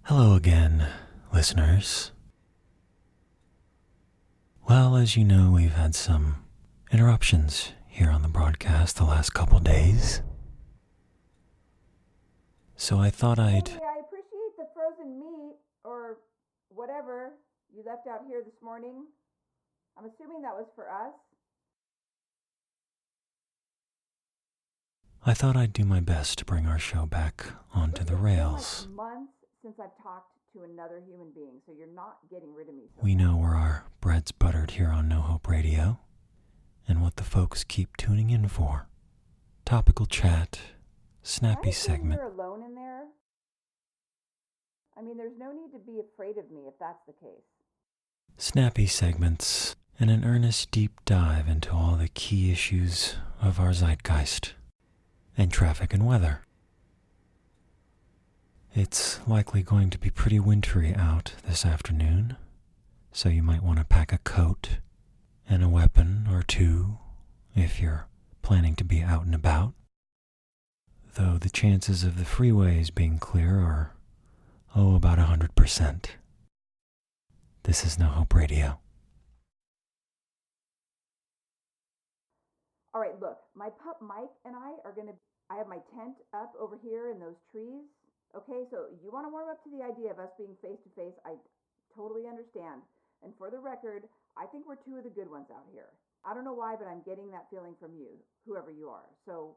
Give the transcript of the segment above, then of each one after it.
Hello again, listeners. Well, as you know, we've had some interruptions here on the broadcast the last couple days. So I thought I'd... Hey, I appreciate the frozen meat or whatever you left out here this morning. I'm assuming that was for us. I thought I'd do my best to bring our show back onto the rails. It's been like months since I've talked to another human being, so you're not getting rid of me. We know where our bread's buttered here on No Hope Radio, and what the folks keep tuning in for. Topical chat, snappy segment. You're alone in there? I mean, there's no need to be afraid of me if that's the case. Snappy segments, and an earnest deep dive into all the key issues of our zeitgeist, and traffic and weather. It's likely going to be pretty wintry out this afternoon, so you might want to pack a coat and a weapon or two if you're planning to be out and about. Though the chances of the freeways being clear are, about 100%. This is No Hope Radio. All right, look, my pup Mike and I have my tent up over here in those trees. Okay, so you want to warm up to the idea of us being face to face. I totally understand. And for the record, I think we're two of the good ones out here. I don't know why, but I'm getting that feeling from you, whoever you are. So,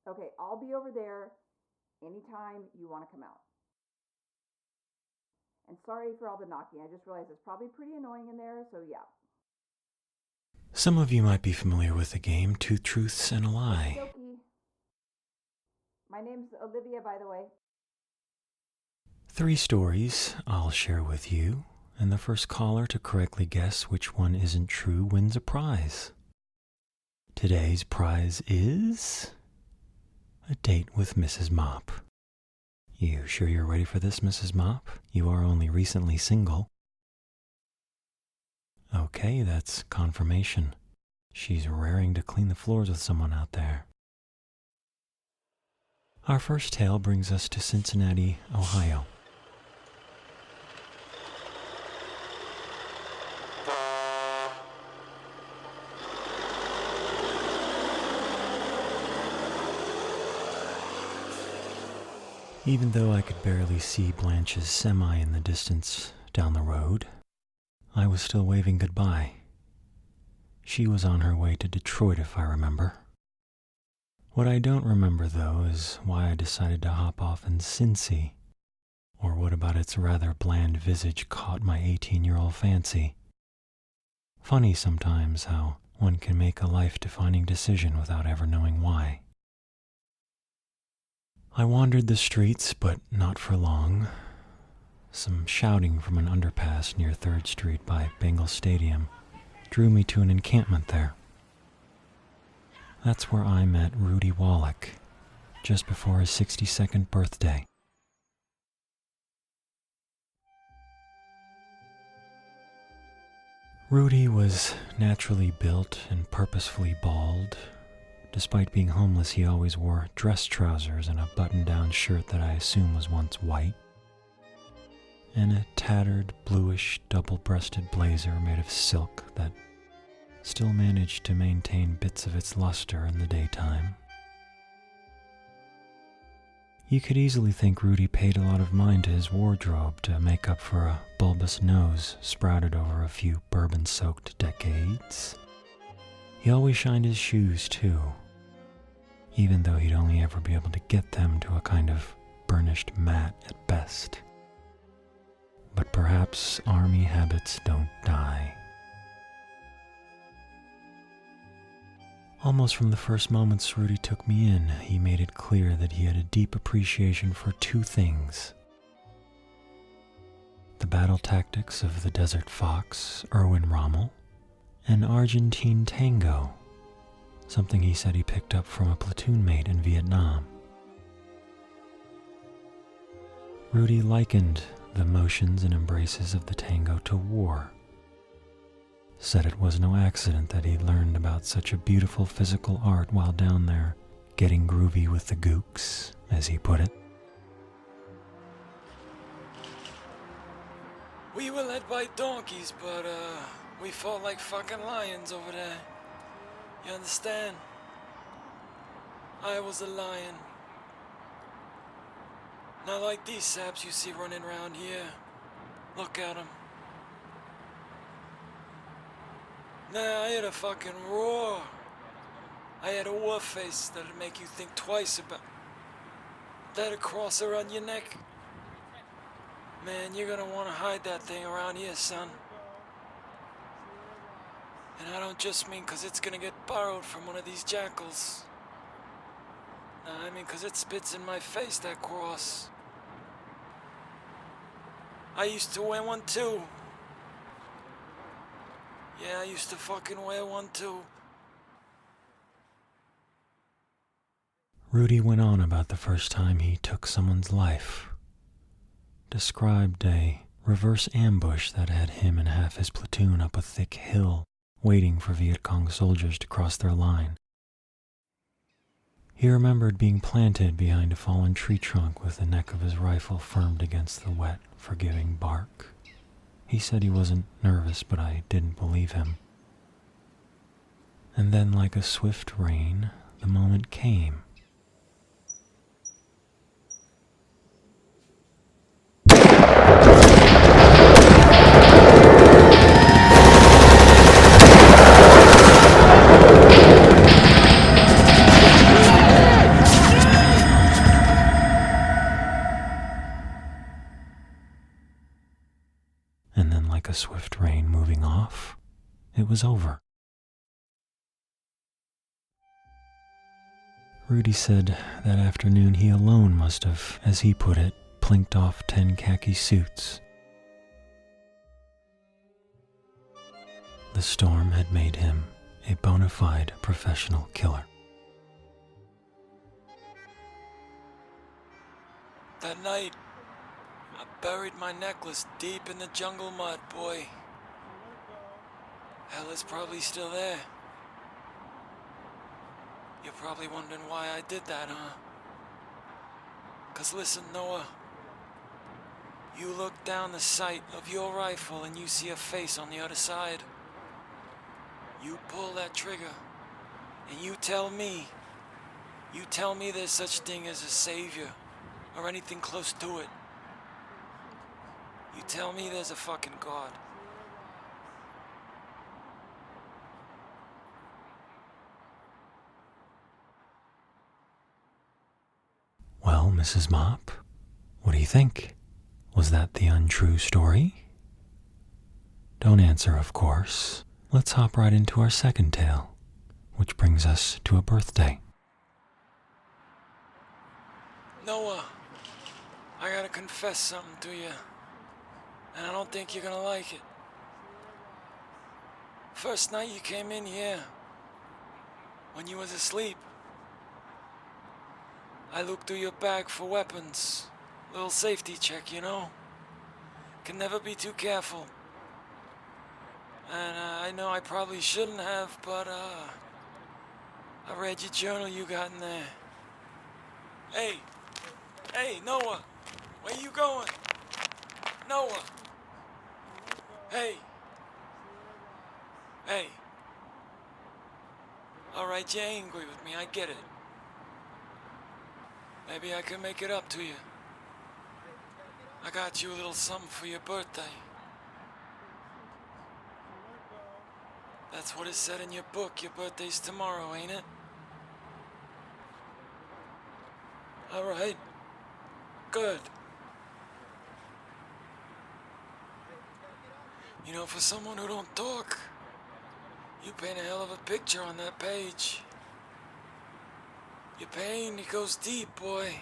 okay, I'll be over there anytime you want to come out. And sorry for all the knocking. I just realized it's probably pretty annoying in there, so yeah. Some of you might be familiar with the game Two Truths and a Lie. Okey-dokey. My name's Olivia, by the way. 3 stories I'll share with you, and the first caller to correctly guess which one isn't true wins a prize. Today's prize is a date with Mrs. Mop. You sure you're ready for this, Mrs. Mop? You are only recently single. Okay, that's confirmation. She's raring to clean the floors with someone out there. Our first tale brings us to Cincinnati, Ohio. Even though I could barely see Blanche's semi in the distance down the road, I was still waving goodbye. She was on her way to Detroit, if I remember. What I don't remember, though, is why I decided to hop off in Cincy, or what about its rather bland visage caught my 18-year-old fancy. Funny sometimes how one can make a life-defining decision without ever knowing why. I wandered the streets, but not for long. Some shouting from an underpass near 3rd Street by Bengal Stadium drew me to an encampment there. That's where I met Rudy Wallach, just before his 62nd birthday. Rudy was naturally built and purposefully bald. Despite being homeless, he always wore dress trousers and a button-down shirt that I assume was once white, and a tattered, bluish, double-breasted blazer made of silk that still managed to maintain bits of its luster in the daytime. You could easily think Rudy paid a lot of mind to his wardrobe to make up for a bulbous nose sprouted over a few bourbon-soaked decades. He always shined his shoes, too, even though he'd only ever be able to get them to a kind of burnished matte at best. But perhaps army habits don't die. Almost from the first moments Rudy took me in, he made it clear that he had a deep appreciation for 2 things: the battle tactics of the Desert Fox, Erwin Rommel, and Argentine tango, something he said he picked up from a platoon mate in Vietnam. Rudy likened the motions and embraces of the tango to war. Said it was no accident that he learned about such a beautiful physical art while down there, getting groovy with the gooks, as he put it. We were led by donkeys, but, we fought like fucking lions over there. You understand? I was a lion. Not like these saps you see running around here. Look at them. Nah, I had a fucking roar. I had a war face that'd make you think twice about that. A cross around your neck. Man, you're gonna wanna hide that thing around here, son. And I don't just mean 'cause it's gonna get borrowed from one of these jackals. Nah, I mean 'cause it spits in my face, that cross. I used to wear one too. Yeah, I used to fucking wear one too. Rudy went on about the first time he took someone's life. Described a reverse ambush that had him and half his platoon up a thick hill, waiting for Viet Cong soldiers to cross their line. He remembered being planted behind a fallen tree trunk with the neck of his rifle firmed against the wet, forgiving bark. He said he wasn't nervous, but I didn't believe him. And then, like a swift rain, the moment came. And then, like a swift rain moving off, it was over. Rudy said that afternoon he alone must have, as he put it, plinked off 10 khaki suits. The storm had made him a bona fide professional killer. That night, I buried my necklace deep in the jungle mud, boy. Hell, it's probably still there. You're probably wondering why I did that, huh? 'Cause listen, Noah. You look down the sight of your rifle and you see a face on the other side. You pull that trigger and you tell me there's such thing as a savior or anything close to it. You tell me there's a fucking God. Well, Mrs. Mop, what do you think? Was that the untrue story? Don't answer, of course. Let's hop right into our second tale, which brings us to a birthday. Noah, I gotta confess something to you, and I don't think you're gonna like it. First night you came in here, when you was asleep, I looked through your bag for weapons. Little safety check, you know? Can never be too careful. And I know I probably shouldn't have, but I read your journal you got in there. Hey, Noah, where you going? Noah. Hey. All right, you're angry with me, I get it. Maybe I can make it up to you. I got you a little something for your birthday. That's what it said in your book. Your birthday's tomorrow, ain't it? All right. Good. You know, for someone who don't talk, you paint a hell of a picture on that page. Your pain, it goes deep, boy.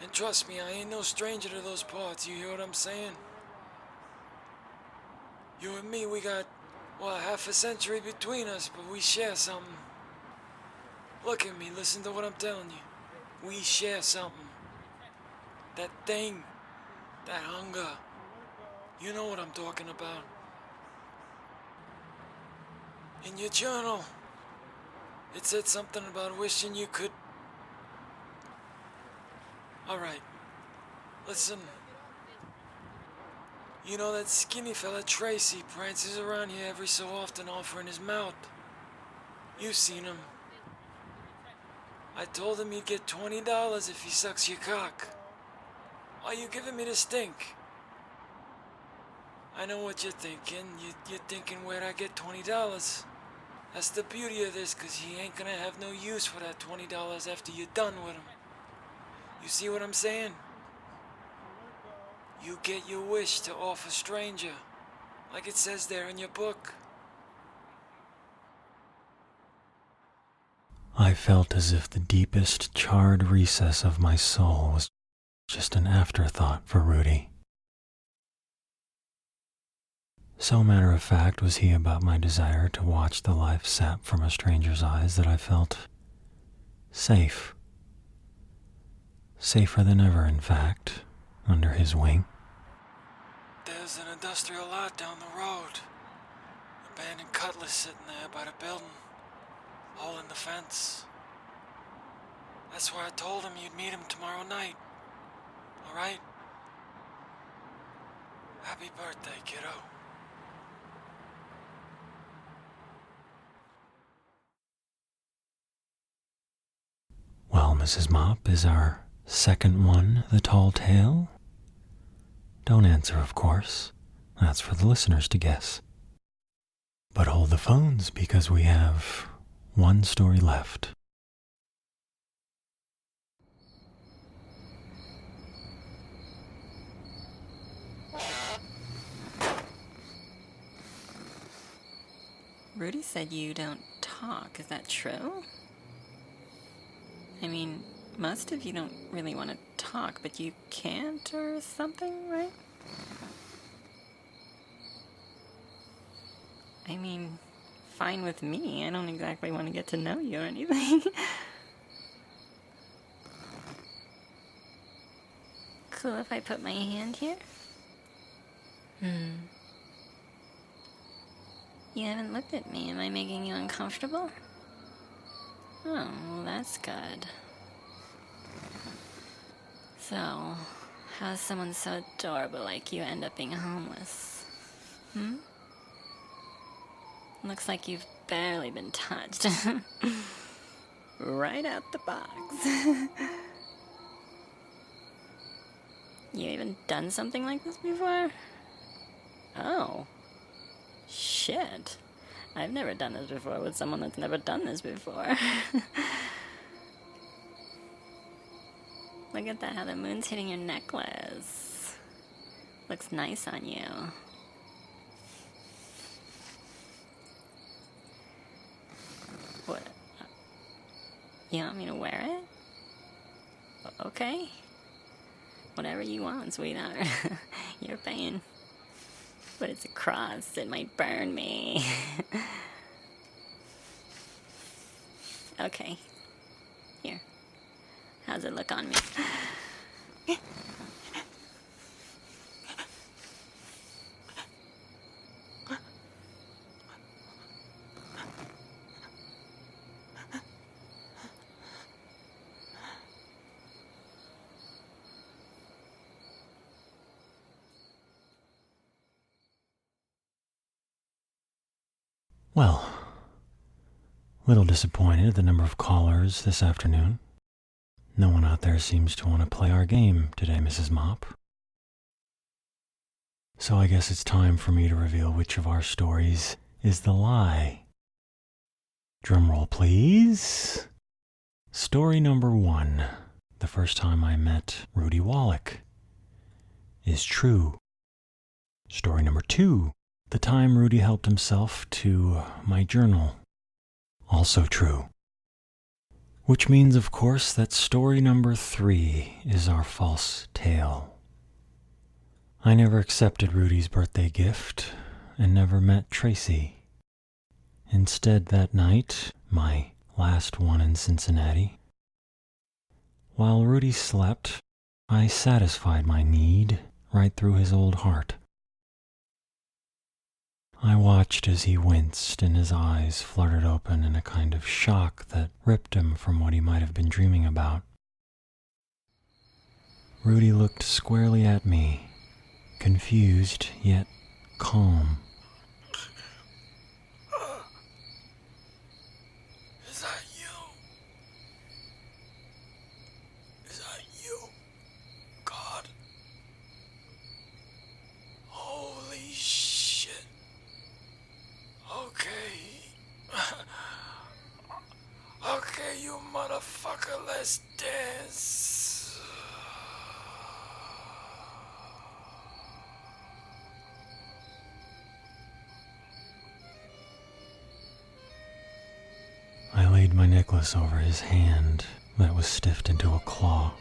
And trust me, I ain't no stranger to those parts, you hear what I'm saying? You and me, we got, half a century between us, but we share something. Look at me, listen to what I'm telling you. We share something. That thing, that hunger. You know what I'm talking about. In your journal, it said something about wishing you could... Alright, listen. You know that skinny fella Tracy prances around here every so often offering his mouth. You've seen him. I told him he'd get $20 if he sucks your cock. Why are you giving me the stink? I know what you're thinking. You're thinking where'd I get $20? That's the beauty of this, 'cause he ain't gonna have no use for that $20 after you're done with him. You see what I'm saying? You get your wish to off a stranger, like it says there in your book. I felt as if the deepest charred recess of my soul was just an afterthought for Rudy. So matter of fact was he about my desire to watch the life sap from a stranger's eyes that I felt safe. Safer than ever, in fact, under his wing. There's an industrial lot down the road. Abandoned cutlass sitting there by the building. Hole in the fence. That's where I told him you'd meet him tomorrow night. Alright? Happy birthday, kiddo. Well, Mrs. Mop, is our second one the tall tale? Don't answer, of course. That's for the listeners to guess. But hold the phones, because we have one story left. Rudy said you don't talk. Is that true? I mean, most of you don't really want to talk, but you can't or something, right? I mean, fine with me. I don't exactly want to get to know you or anything. Cool if I put my hand here? You haven't looked at me. Am I making you uncomfortable? Oh, well, that's good. So, how's someone so adorable like you end up being homeless? Looks like you've barely been touched. Right out the box. You even done something like this before? Oh. Shit. I've never done this before with someone that's never done this before. Look at that, how the moon's hitting your necklace. Looks nice on you. What? You want me to wear it? Okay. Whatever you want, sweetheart. You're paying. But it's a cross. It might burn me. Okay. Here. How's it look on me? Well, little disappointed at the number of callers this afternoon. No one out there seems to want to play our game today, Mrs. Mop. So I guess it's time for me to reveal which of our stories is the lie. Drumroll, please. Story number 1, the first time I met Rudy Wallach, is true. Story number 2, the time Rudy helped himself to my journal, also true. Which means, of course, that story number 3 is our false tale. I never accepted Rudy's birthday gift and never met Tracy. Instead, that night, my last one in Cincinnati, while Rudy slept, I satisfied my need right through his old heart. I watched as he winced and his eyes fluttered open in a kind of shock that ripped him from what he might have been dreaming about. Rudy looked squarely at me, confused yet calm. Is that you? Is that you? God. Holy shit. Okay. Okay, you motherfucker, let's dance. I laid my necklace over his hand that was stiffed into a claw,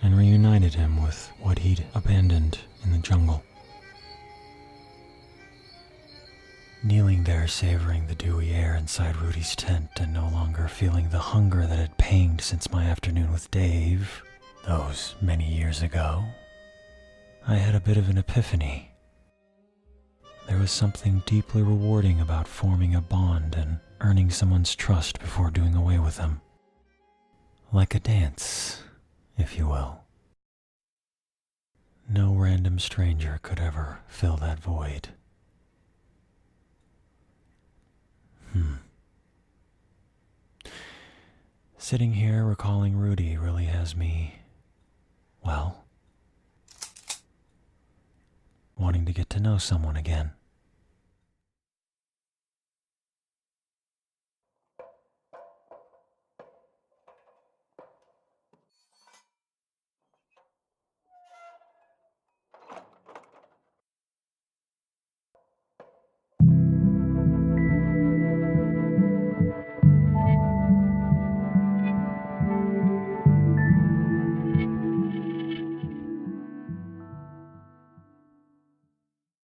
and reunited him with what he'd abandoned in the jungle. Kneeling there, savoring the dewy air inside Rudy's tent and no longer feeling the hunger that had panged since my afternoon with Dave, those many years ago, I had a bit of an epiphany. There was something deeply rewarding about forming a bond and earning someone's trust before doing away with them. Like a dance, if you will. No random stranger could ever fill that void. Sitting here recalling Rudy really has me, well, wanting to get to know someone again.